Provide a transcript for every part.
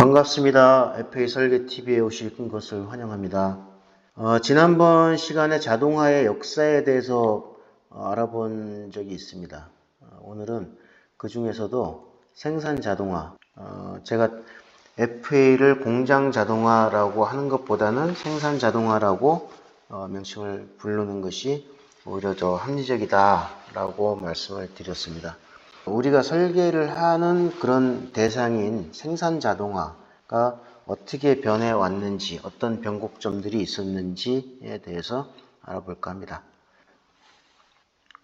반갑습니다. FA 설계TV에 오신 것을 환영합니다. 지난번 시간에 자동화의 역사에 대해서 알아본 적이 있습니다. 오늘은 그 중에서도 생산 자동화, 제가 FA를 공장 자동화라고 하는 것보다는 생산 자동화라고 명칭을 부르는 것이 오히려 더 합리적이다라고 말씀을 드렸습니다. 우리가 설계를 하는 그런 대상인 생산 자동화가 어떻게 변해왔는지, 어떤 변곡점들이 있었는지에 대해서 알아볼까 합니다.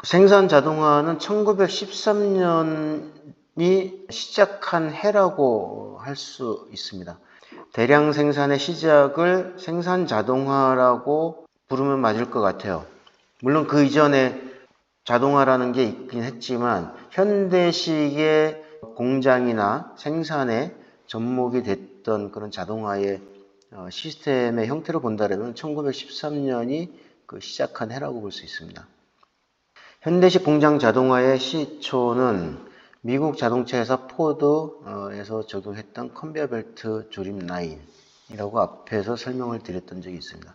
생산 자동화는 1913년이 시작한 해라고 할 수 있습니다. 대량 생산의 시작을 생산 자동화라고 부르면 맞을 것 같아요. 물론 그 이전에 자동화라는 게 있긴 했지만 현대식의 공장이나 생산에 접목이 됐던 그런 자동화의 시스템의 형태로 본다면 1913년이 그 시작한 해라고 볼 수 있습니다. 현대식 공장 자동화의 시초는 미국 자동차 회사 포드에서 적용했던 컨베이어 벨트 조립 라인이라고 앞에서 설명을 드렸던 적이 있습니다.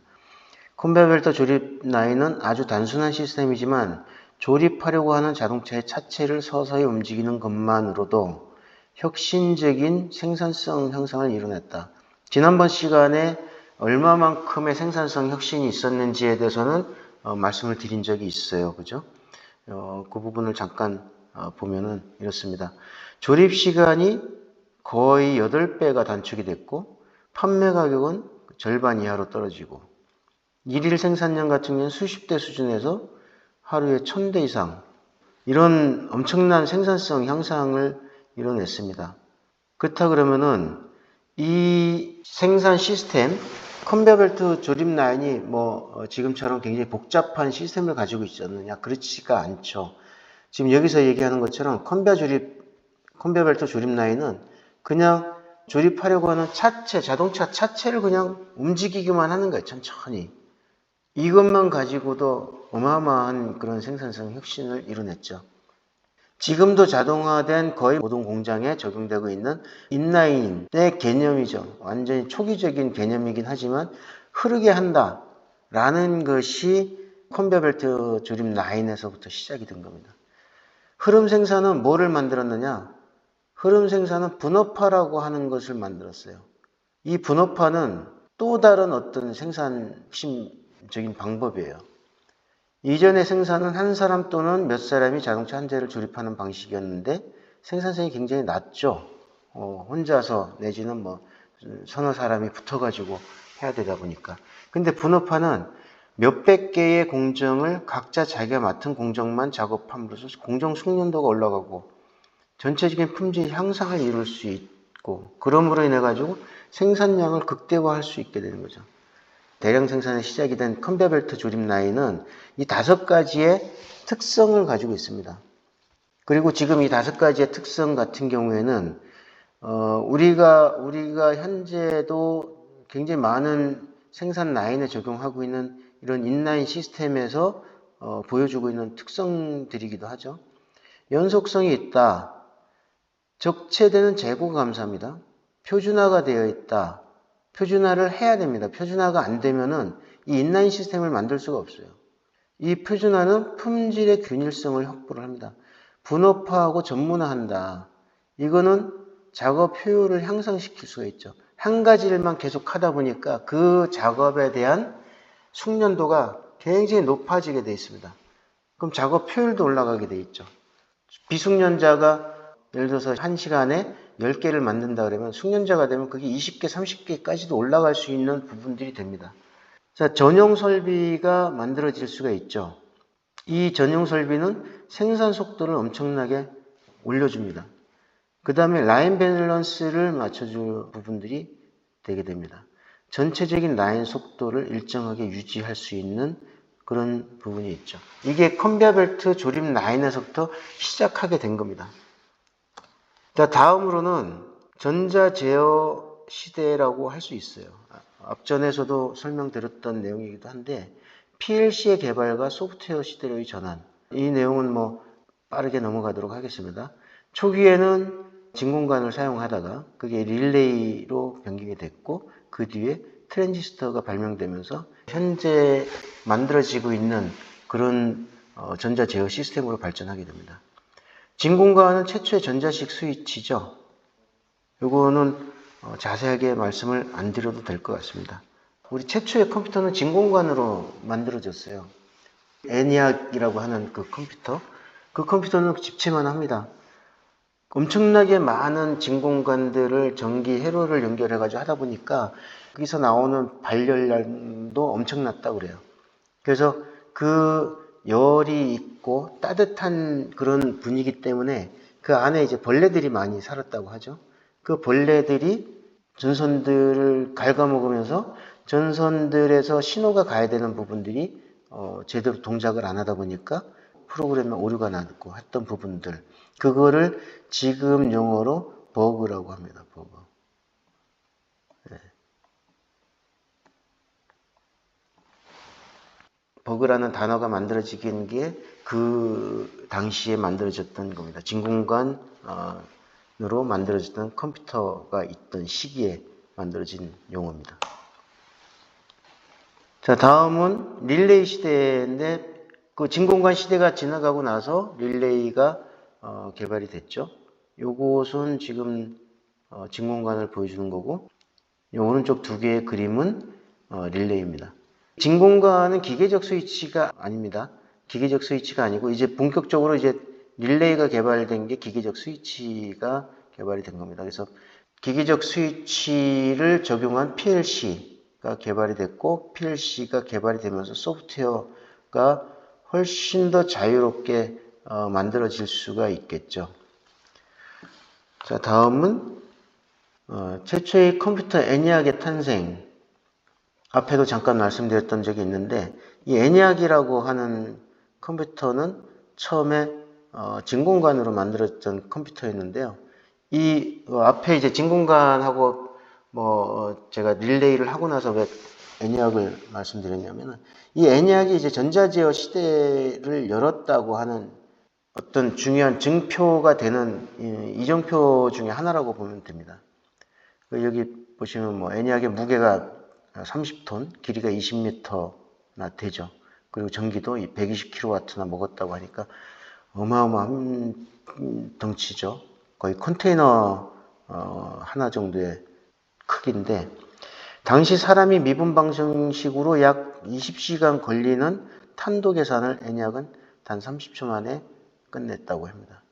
컨베이어 벨트 조립 라인은 아주 단순한 시스템이지만 조립하려고 하는 자동차의 차체를 서서히 움직이는 것만으로도 혁신적인 생산성 향상을 이뤄냈다. 지난번 시간에 얼마만큼의 생산성 혁신이 있었는지에 대해서는 말씀을 드린 적이 있어요. 그죠? 그 부분을 잠깐 보면은 이렇습니다. 조립 시간이 거의 8배가 단축이 됐고 판매 가격은 절반 이하로 떨어지고 일일 생산량 같은 경우는 수십 대 수준에서 하루에 1000대 이상 이런 엄청난 생산성 향상을 이뤄냈습니다. 그렇다 그러면은 이 생산 시스템 컨베이어 벨트 조립 라인이 지금처럼 굉장히 복잡한 시스템을 가지고 있었느냐? 그렇지가 않죠. 지금 여기서 얘기하는 것처럼 컨베이어 벨트 조립 라인은 그냥 조립하려고 하는 차체, 자동차 차체를 그냥 움직이기만 하는 거예요. 천천히. 이것만 가지고도 어마어마한 그런 생산성 혁신을 이뤄냈죠. 지금도 자동화된 거의 모든 공장에 적용되고 있는 인라인의 개념이죠. 완전히 초기적인 개념이긴 하지만 흐르게 한다라는 것이 컨베이어 벨트 조립 라인에서부터 시작이 된 겁니다. 흐름 생산은 뭐를 만들었느냐? 흐름 생산은 분업화라고 하는 것을 만들었어요. 이 분업화는 또 다른 어떤 생산 핵심적인 방법이에요. 이전의 생산은 한 사람 또는 몇 사람이 자동차 한 대를 조립하는 방식이었는데 생산성이 굉장히 낮죠. 혼자서 내지는 서너 사람이 붙어가지고 해야 되다 보니까. 근데 분업화는 몇백 개의 공정을 각자 자기가 맡은 공정만 작업함으로써 공정 숙련도가 올라가고 전체적인 품질 향상을 이룰 수 있고 그러므로 인해 가지고 생산량을 극대화할 수 있게 되는 거죠. 대량 생산의 시작이 된 컨베이어 벨트 조립 라인은 이 5가지의 특성을 가지고 있습니다. 그리고 지금 이 5가지의 특성 같은 경우에는 우리가 현재도 굉장히 많은 생산 라인에 적용하고 있는 이런 인라인 시스템에서 보여주고 있는 특성들이기도 하죠. 연속성이 있다. 적체되는 재고가 감사합니다. 표준화가 되어 있다. 표준화를 해야 됩니다. 표준화가 안 되면은 이 인라인 시스템을 만들 수가 없어요. 이 표준화는 품질의 균일성을 확보를 합니다. 분업화하고 전문화한다. 이거는 작업 효율을 향상시킬 수가 있죠. 한 가지 일만 계속 하다 보니까 그 작업에 대한 숙련도가 굉장히 높아지게 되어 있습니다. 그럼 작업 효율도 올라가게 되어 있죠. 비숙련자가 예를 들어서 1시간에 10개를 만든다 그러면 숙련자가 되면 그게 20개, 30개까지도 올라갈 수 있는 부분들이 됩니다. 자, 전용 설비가 만들어질 수가 있죠. 이 전용 설비는 생산 속도를 엄청나게 올려줍니다. 그 다음에 라인 밸런스를 맞춰줄 부분들이 되게 됩니다. 전체적인 라인 속도를 일정하게 유지할 수 있는 그런 부분이 있죠. 이게 컨베이어 벨트 조립 라인에서부터 시작하게 된 겁니다. 자, 다음으로는 전자제어 시대라고 할 수 있어요. 앞전에서도 설명드렸던 내용이기도 한데 PLC의 개발과 소프트웨어 시대로의 전환. 이 내용은 빠르게 넘어가도록 하겠습니다. 초기에는 진공관을 사용하다가 그게 릴레이로 변경이 됐고 그 뒤에 트랜지스터가 발명되면서 현재 만들어지고 있는 그런 전자 제어 시스템으로 발전하게 됩니다. 진공관은 최초의 전자식 스위치죠. 요거는 자세하게 말씀을 안 드려도 될 것 같습니다. 우리 최초의 컴퓨터는 진공관으로 만들어졌어요. ENIAC이라고 하는 그 컴퓨터는 집체만 합니다. 엄청나게 많은 진공관들을 전기 회로를 연결해 가지고 하다 보니까 거기서 나오는 발열량도 엄청났다고 그래요. 그래서 그 열이 있고 따뜻한 그런 분위기 때문에 그 안에 이제 벌레들이 많이 살았다고 하죠. 그 벌레들이 전선들을 갉아먹으면서 전선들에서 신호가 가야 되는 부분들이 제대로 동작을 안 하다 보니까 프로그램에 오류가 나고 했던 부분들, 그거를 지금 용어로 버그라고 합니다. 버그. 네. 버그라는 단어가 만들어지긴 게 그 당시에 만들어졌던 겁니다. 진공관으로 만들어졌던 컴퓨터가 있던 시기에 만들어진 용어입니다. 자, 다음은 릴레이 시대인데 그 진공관 시대가 지나가고 나서 릴레이가 개발이 됐죠. 요것은 지금 진공관을 보여주는 거고, 이 오른쪽 두 개의 그림은 릴레이입니다. 진공관은 기계적 스위치가 아닙니다. 기계적 스위치가 아니고 이제 본격적으로 이제 릴레이가 개발된 게 기계적 스위치가 개발이 된 겁니다. 그래서 기계적 스위치를 적용한 PLC가 개발이 됐고, PLC가 개발이 되면서 소프트웨어가 훨씬 더 자유롭게 만들어질 수가 있겠죠. 자, 다음은 최초의 컴퓨터 ENIAC의 탄생. 앞에도 잠깐 말씀드렸던 적이 있는데, 이 ENIAC이라고 하는 컴퓨터는 처음에 진공관으로 만들어졌던 컴퓨터였는데요. 이 앞에 이제 진공관하고 제가 릴레이를 하고 나서 왜 ENIAC을 말씀드렸냐면은, 이 ENIAC이 이제 전자제어 시대를 열었다고 하는 어떤 중요한 증표가 되는 이정표 중에 하나라고 보면 됩니다. 여기 보시면 ENIAC의 무게가 30톤, 길이가 20m나 되죠. 그리고 전기도 120kW나 먹었다고 하니까 어마어마한 덩치죠. 거의 컨테이너 하나 정도의 크기인데, 당시 사람이 미분 방정식으로 약 20시간 걸리는 탄도 계산을 ENIAC은 단 30초 만에 끝냈다고 합니다.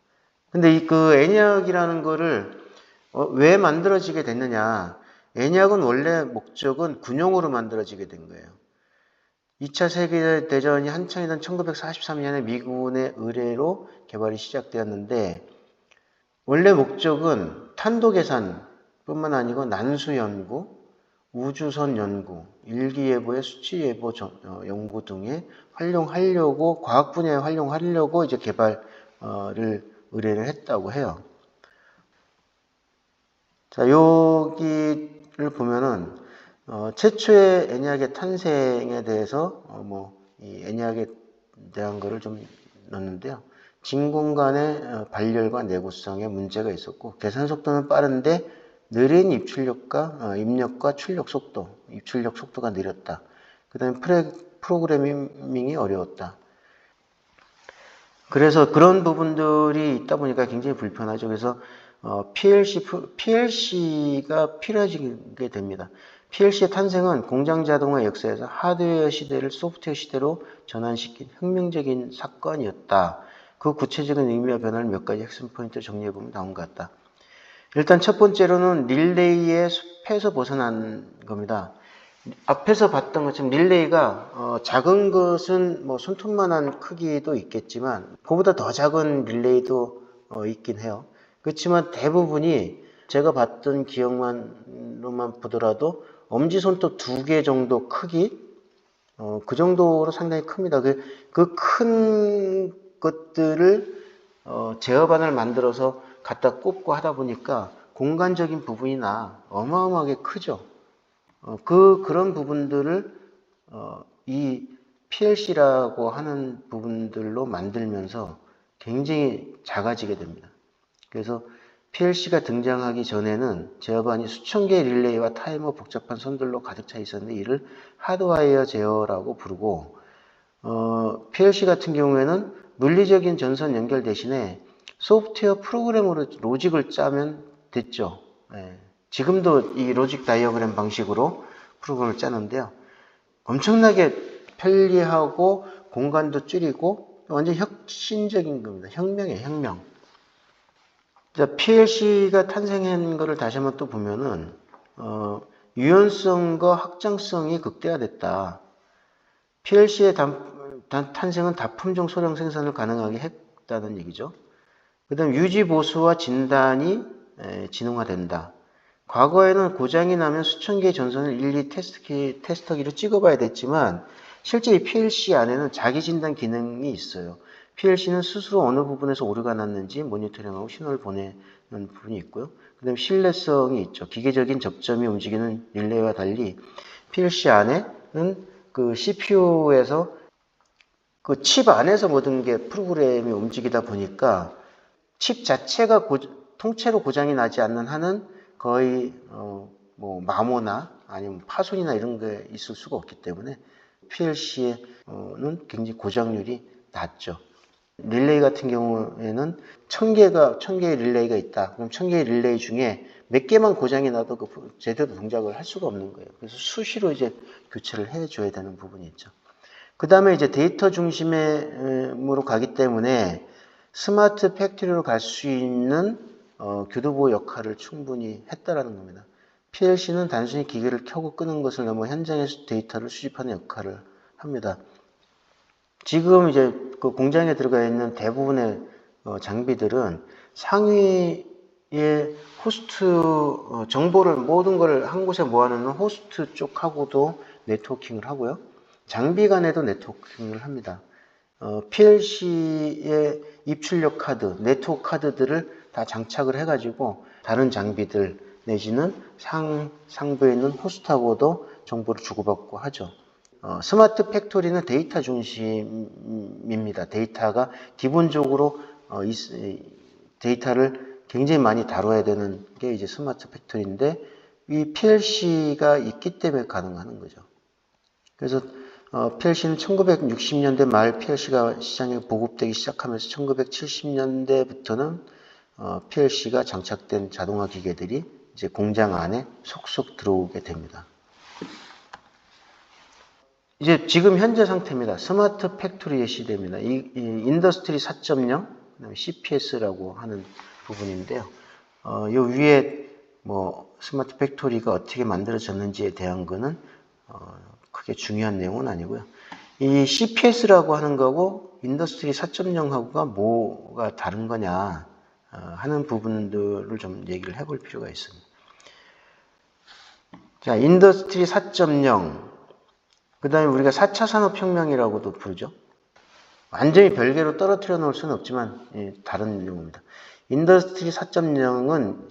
근데 그 ENIAC이라는 거를 왜 만들어지게 됐느냐? ENIAC은 원래 목적은 군용으로 만들어지게 된 거예요. 2차 세계대전이 한창이던 1943년에 미군의 의뢰로 개발이 시작되었는데, 원래 목적은 탄도 계산뿐만 아니고 난수 연구, 우주선 연구, 일기예보의 수치 예보 연구 등에 활용하려고, 과학 분야에 활용하려고 이제 개발을 의뢰를 했다고 해요. 자, 여기를 보면은 최초의 ENIAC의 탄생에 대해서 이 ENIAC에 대한 거를 좀 넣었는데요. 진공관의 발열과 내구성에 문제가 있었고, 계산 속도는 빠른데 느린 입출력과 입력과 출력 속도, 입출력 속도가 느렸다. 그 다음에 프로그래밍이 어려웠다. 그래서 그런 부분들이 있다 보니까 굉장히 불편하죠. 그래서 PLC가 필요해지게 됩니다. PLC의 탄생은 공장 자동화 역사에서 하드웨어 시대를 소프트웨어 시대로 전환시킨 혁명적인 사건이었다. 그 구체적인 의미와 변화를 몇 가지 핵심 포인트를 정리해보면 나온 것 같다. 일단 첫 번째로는 릴레이의 숲에서 벗어난 겁니다. 앞에서 봤던 것처럼 릴레이가 작은 것은 손톱만한 크기도 있겠지만 그보다 더 작은 릴레이도 있긴 해요. 그렇지만 대부분이 제가 봤던 기억만로만 보더라도 엄지손톱 2개 정도 크기, 그 정도로 상당히 큽니다. 그 큰 것들을 제어반을 만들어서 갖다 꽂고 하다 보니까 공간적인 부분이나 어마어마하게 크죠. 그런 부분들을 이 PLC라고 하는 부분들로 만들면서 굉장히 작아지게 됩니다. 그래서 PLC가 등장하기 전에는 제어반이 수천 개의 릴레이와 타이머 복잡한 선들로 가득 차 있었는데 이를 하드와이어 제어라고 부르고 PLC 같은 경우에는 물리적인 전선 연결 대신에 소프트웨어 프로그램으로 로직을 짜면 됐죠. 예. 지금도 이 로직 다이어그램 방식으로 프로그램을 짜는데요. 엄청나게 편리하고 공간도 줄이고 완전 혁신적인 겁니다. 혁명이에요, 혁명. 자, PLC가 탄생한 거를 다시 한번 또 보면은 유연성과 확장성이 극대화됐다. PLC의 탄생은 다품종 소량 생산을 가능하게 했다는 얘기죠. 그 다음 유지 보수와 진단이 지능화된다. 과거에는 고장이 나면 수천 개의 전선을 일일이 테스터기로 찍어봐야 됐지만 실제 이 PLC 안에는 자기 진단 기능이 있어요. PLC는 스스로 어느 부분에서 오류가 났는지 모니터링하고 신호를 보내는 부분이 있고요. 그 다음에 신뢰성이 있죠. 기계적인 접점이 움직이는 릴레이와 달리 PLC 안에는 그 CPU에서 그 칩 안에서 모든 게 프로그램이 움직이다 보니까 칩 자체가 통째로 고장이 나지 않는 한은 거의 뭐 마모나 아니면 파손이나 이런 게 있을 수가 없기 때문에 PLC에는 굉장히 고장률이 낮죠. 릴레이 같은 경우에는 1000개의 릴레이가 있다. 그럼 1000개의 릴레이 중에 몇 개만 고장이 나도 제대로 동작을 할 수가 없는 거예요. 그래서 수시로 이제 교체를 해줘야 되는 부분이 있죠. 그 다음에 이제 데이터 중심으로 가기 때문에 스마트 팩토리로 갈 수 있는 교도보 역할을 충분히 했다라는 겁니다. PLC는 단순히 기계를 켜고 끄는 것을 넘어 현장에서 데이터를 수집하는 역할을 합니다. 지금 이제 그 공장에 들어가 있는 대부분의 장비들은 상위에 호스트 정보를 모든 걸 한 곳에 모아놓는 호스트 쪽하고도 네트워킹을 하고요. 장비 간에도 네트워킹을 합니다. PLC의 입출력 카드, 네트워크 카드들을 다 장착을 해가지고 다른 장비들 내지는 상부에 있는 호스트하고도 정보를 주고받고 하죠. 스마트 팩토리는 데이터 중심입니다. 데이터가 기본적으로 데이터를 굉장히 많이 다뤄야 되는 게 이제 스마트 팩토리인데 이 PLC가 있기 때문에 가능한 거죠. 그래서 PLC는 1960년대 말 PLC가 시장에 보급되기 시작하면서 1970년대부터는 PLC가 장착된 자동화 기계들이 이제 공장 안에 속속 들어오게 됩니다. 이제 지금 현재 상태입니다. 스마트 팩토리의 시대입니다. 이 인더스트리 4.0, 그다음에 CPS라고 하는 부분인데요. 요 위에 뭐 스마트 팩토리가 어떻게 만들어졌는지에 대한 거는 크게 중요한 내용은 아니고요. 이 CPS라고 하는 거고 인더스트리 4.0하고가 뭐가 다른 거냐 하는 부분들을 좀 얘기를 해볼 필요가 있습니다. 자, 인더스트리 4.0, 그 다음에 우리가 4차 산업혁명이라고도 부르죠. 완전히 별개로 떨어뜨려 놓을 수는 없지만 다른 용어입니다. 인더스트리 4.0은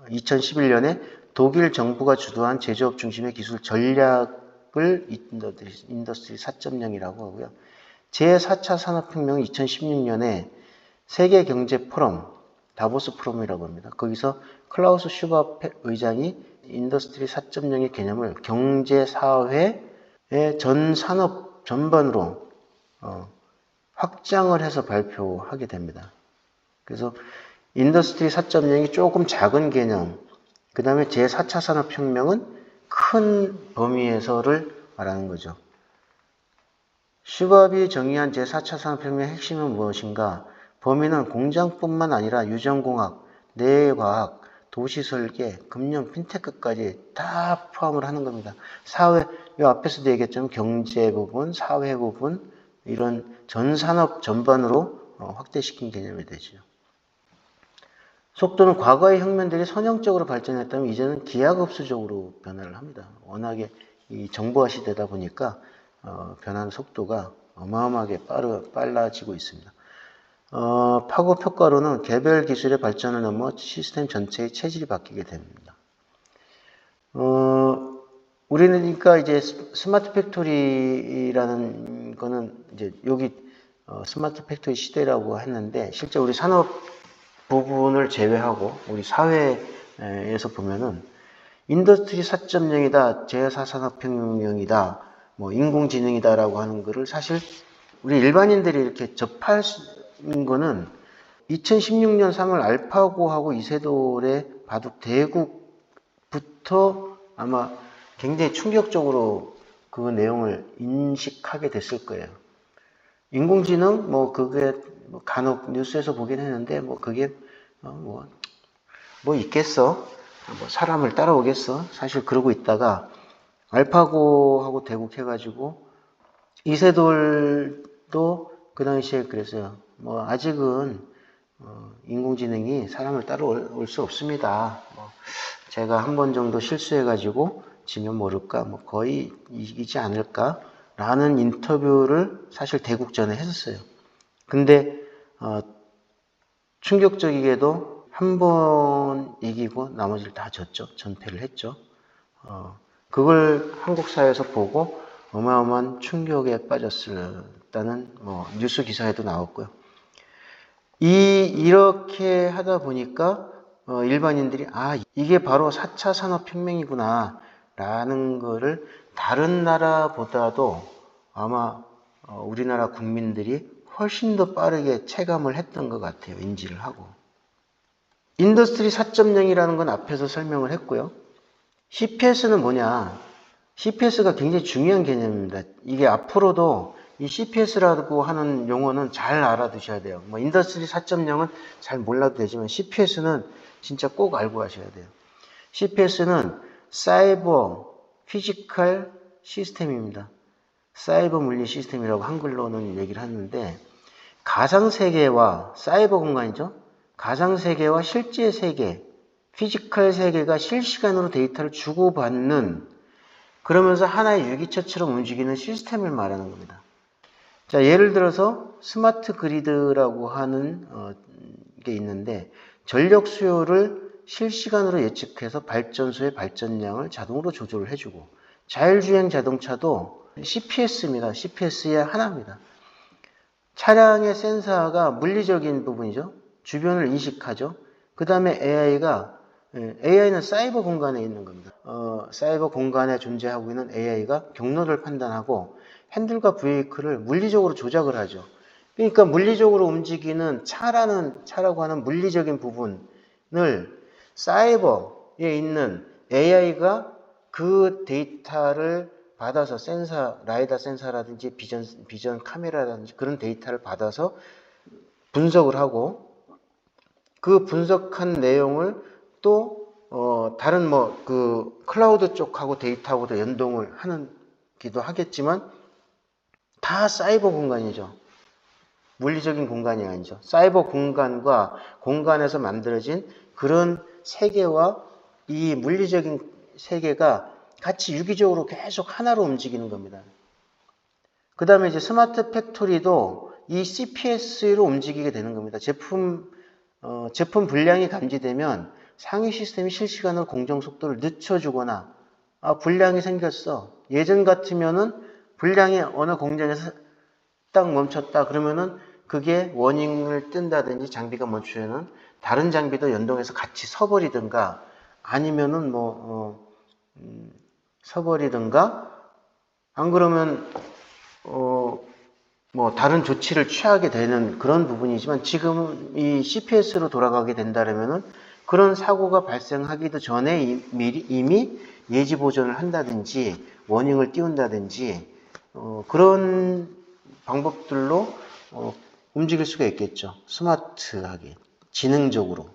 2011년에 독일 정부가 주도한 제조업 중심의 기술 전략을 인더스트리 4.0이라고 하고요. 제4차 산업혁명은 2016년에 세계경제 포럼, 다보스 포럼이라고 합니다. 거기서 클라우스 슈밥 의장이 인더스트리 4.0의 개념을 경제, 사회의 전 산업 전반으로 확장을 해서 발표하게 됩니다. 그래서 인더스트리 4.0이 조금 작은 개념, 그 다음에 제4차 산업혁명은 큰 범위에서를 말하는 거죠. 슈밥이 정의한 제4차 산업혁명의 핵심은 무엇인가? 범위는 공장뿐만 아니라 유전공학, 뇌과학, 도시설계, 금융, 핀테크까지 다 포함을 하는 겁니다. 사회, 이 앞에서도 얘기했지만 경제 부분, 사회 부분, 이런 전 산업 전반으로 확대시킨 개념이 되죠. 속도는 과거의 혁명들이 선형적으로 발전했다면 이제는 기하급수적으로 변화를 합니다. 워낙에 이 정보화 시대다 보니까 변하는 속도가 어마어마하게 빨라지고 있습니다. 파급 효과로는 개별 기술의 발전을 넘어 시스템 전체의 체질이 바뀌게 됩니다. 우리는 그러니까 이제 스마트 팩토리라는 거는 이제 여기 스마트 팩토리 시대라고 했는데 실제 우리 산업 부분을 제외하고 우리 사회에서 보면은 인더스트리 4.0이다, 제4산업혁명이다, 뭐 인공지능이다라고 하는 거를 사실 우리 일반인들이 이렇게 접하는 거는 2016년 3월 알파고하고 이세돌의 바둑 대국부터 아마 굉장히 충격적으로 그 내용을 인식하게 됐을 거예요. 인공지능 뭐 그게 간혹 뉴스에서 보긴 했는데 뭐 그게 뭐 있겠어? 뭐 사람을 따라오겠어? 사실 그러고 있다가 알파고하고 대국해가지고 이세돌도 그 당시에 그랬어요. 뭐 아직은 인공지능이 사람을 따라올 수 없습니다. 뭐 제가 한 번 정도 실수해가지고 지면 모를까, 뭐 거의 이기지 않을까라는 인터뷰를 사실 대국전에 했었어요. 근데 충격적이게도 한 번 이기고 나머지를 다 졌죠. 전패를 했죠. 그걸 한국 사회에서 보고 어마어마한 충격에 빠졌다는 뭐 뉴스 기사에도 나왔고요. 이렇게 하다 보니까 일반인들이 이게 바로 4차 산업혁명이구나 라는 거를 다른 나라보다도 아마 우리나라 국민들이 훨씬 더 빠르게 체감을 했던 것 같아요. 인지를 하고. 인더스트리 4.0이라는 건 앞에서 설명을 했고요. CPS는 뭐냐? CPS가 굉장히 중요한 개념입니다. 이게 앞으로도 이 CPS라고 하는 용어는 잘 알아두셔야 돼요. 뭐 인더스트리 4.0은 잘 몰라도 되지만 CPS는 진짜 꼭 알고 가셔야 돼요. CPS는 사이버 피지컬 시스템입니다. 사이버 물리 시스템이라고 한글로는 얘기를 하는데 가상세계와 사이버 공간이죠. 가상세계와 실제 세계, 피지컬 세계가 실시간으로 데이터를 주고받는 그러면서 하나의 유기체처럼 움직이는 시스템을 말하는 겁니다. 자, 예를 들어서 스마트 그리드라고 하는 게 있는데 전력 수요를 실시간으로 예측해서 발전소의 발전량을 자동으로 조절을 해주고 자율주행 자동차도 CPS입니다. CPS의 하나입니다. 차량의 센서가 물리적인 부분이죠. 주변을 인식하죠. 그 다음에 AI는 사이버 공간에 있는 겁니다. 사이버 공간에 존재하고 있는 AI가 경로를 판단하고 핸들과 브레이크를 물리적으로 조작을 하죠. 그러니까 물리적으로 움직이는 차라고 하는 물리적인 부분을 사이버에 있는 AI가 그 데이터를 받아서 라이다 센서라든지 비전 카메라라든지 그런 데이터를 받아서 분석을 하고 그 분석한 내용을 또 다른 그 클라우드 쪽하고 데이터하고도 연동을 기도 하겠지만 다 사이버 공간이죠. 물리적인 공간이 아니죠. 사이버 공간과 공간에서 만들어진 그런 세계와 이 물리적인 세계가 같이 유기적으로 계속 하나로 움직이는 겁니다. 그 다음에 이제 스마트 팩토리도 이 CPS로 움직이게 되는 겁니다. 제품 불량이 감지되면 상위 시스템이 실시간으로 공정 속도를 늦춰주거나 불량이 생겼어. 예전 같으면은 불량이 어느 공장에서 딱 멈췄다 그러면은 그게 워닝을 뜬다든지 장비가 멈추면은 다른 장비도 연동해서 같이 서버리든가 아니면은 서버리든가 안 그러면 다른 조치를 취하게 되는 그런 부분이지만 지금 이 CPS로 돌아가게 된다면은 그런 사고가 발생하기도 전에 이미 예지 보전을 한다든지 워닝을 띄운다든지 그런 방법들로 움직일 수가 있겠죠. 스마트하게 지능적으로.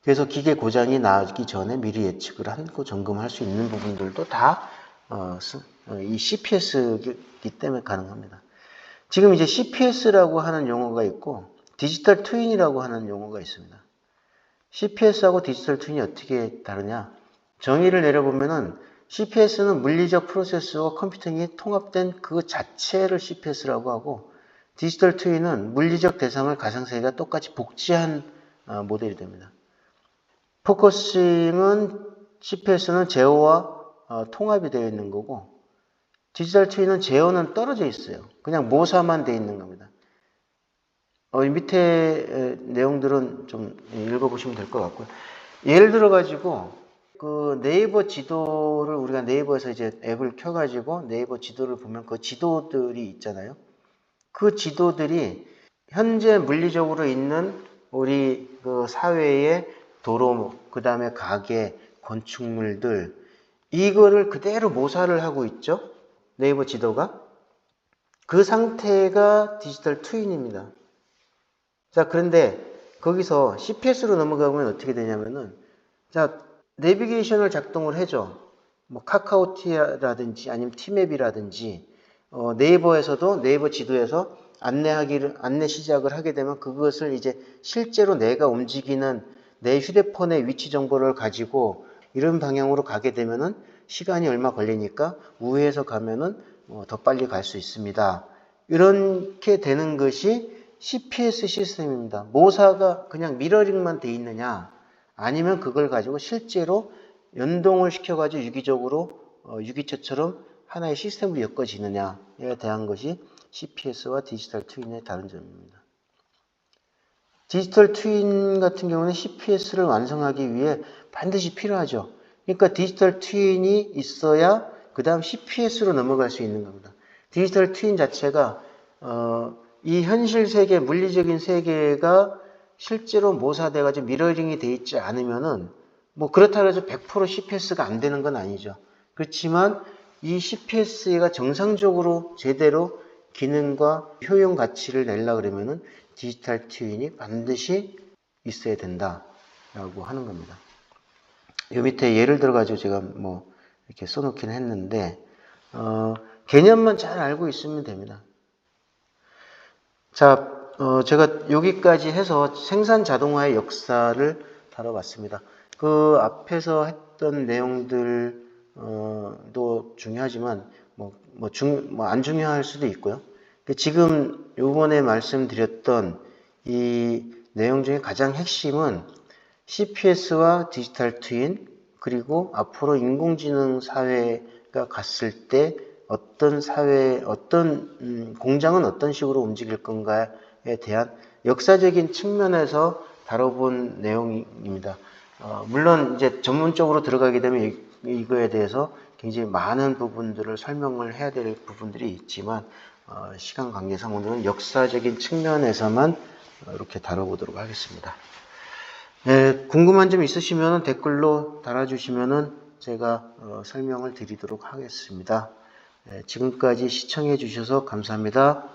그래서 기계 고장이 나기 전에 미리 예측을 하고 점검할 수 있는 부분들도 다 이 CPS이기 때문에 가능합니다. 지금 이제 CPS라고 하는 용어가 있고 디지털 트윈이라고 하는 용어가 있습니다. CPS하고 디지털 트윈이 어떻게 다르냐? 정의를 내려보면은 CPS는 물리적 프로세스와 컴퓨팅이 통합된 그 자체를 CPS라고 하고 디지털 트윈은 물리적 대상을 가상세계가 똑같이 복제한 모델이 됩니다. 포커싱은 CPS는 제어와 통합이 되어 있는 거고 디지털 트윈은 제어는 떨어져 있어요. 그냥 모사만 되어 있는 겁니다. 이 밑에 내용들은 좀 읽어보시면 될 것 같고요. 예를 들어가지고, 그 네이버 지도를 우리가 네이버에서 이제 앱을 켜가지고 네이버 지도를 보면 그 지도들이 있잖아요. 그 지도들이 현재 물리적으로 있는 우리 그 사회의 도로, 그 다음에 가게, 건축물들, 이거를 그대로 모사를 하고 있죠. 네이버 지도가. 그 상태가 디지털 트윈입니다. 자, 그런데 거기서 CPS로 넘어가면 어떻게 되냐면은, 자, 내비게이션을 작동을 해줘. 뭐 카카오티라든지 아니면 티맵이라든지 네이버에서도 네이버 지도에서 안내 시작을 하게 되면 그것을 이제 실제로 내가 움직이는 내 휴대폰의 위치 정보를 가지고 이런 방향으로 가게 되면은 시간이 얼마 걸리니까 우회해서 가면은 더 빨리 갈 수 있습니다. 이렇게 되는 것이 CPS 시스템입니다. 모사가 그냥 미러링만 돼 있느냐, 아니면 그걸 가지고 실제로 연동을 시켜가지고 유기적으로 유기체처럼 하나의 시스템으로 엮어지느냐에 대한 것이 CPS와 디지털 트윈의 다른 점입니다. 디지털 트윈 같은 경우는 CPS를 완성하기 위해 반드시 필요하죠. 그러니까 디지털 트윈이 있어야 그 다음 CPS로 넘어갈 수 있는 겁니다. 디지털 트윈 자체가 이 현실 세계, 물리적인 세계가 실제로 모사돼가지고 미러링이 돼 있지 않으면은 뭐 그렇다고 해서 100% CPS가 안 되는 건 아니죠. 그렇지만 이 CPS가 정상적으로 제대로 기능과 효용 가치를 내려고 그러면은 디지털 트윈이 반드시 있어야 된다라고 하는 겁니다. 요 밑에 예를 들어가지고 제가 뭐 이렇게 써놓긴 했는데, 개념만 잘 알고 있으면 됩니다. 자, 제가 여기까지 해서 생산 자동화의 역사를 다뤄봤습니다. 그 앞에서 했던 내용들도 중요하지만 안 중요할 수도 있고요. 지금 요번에 말씀드렸던 이 내용 중에 가장 핵심은 CPS와 디지털 트윈, 그리고 앞으로 인공지능 사회가 갔을 때 공장은 어떤 식으로 움직일 건가에 대한 역사적인 측면에서 다뤄본 내용입니다. 물론 이제 전문적으로 들어가게 되면 이거에 대해서 굉장히 많은 부분들을 설명을 해야 될 부분들이 있지만, 시간 관계상 오늘은 역사적인 측면에서만 이렇게 다뤄보도록 하겠습니다. 네, 궁금한 점 있으시면 댓글로 달아주시면 제가 설명을 드리도록 하겠습니다. 지금까지 시청해 주셔서 감사합니다.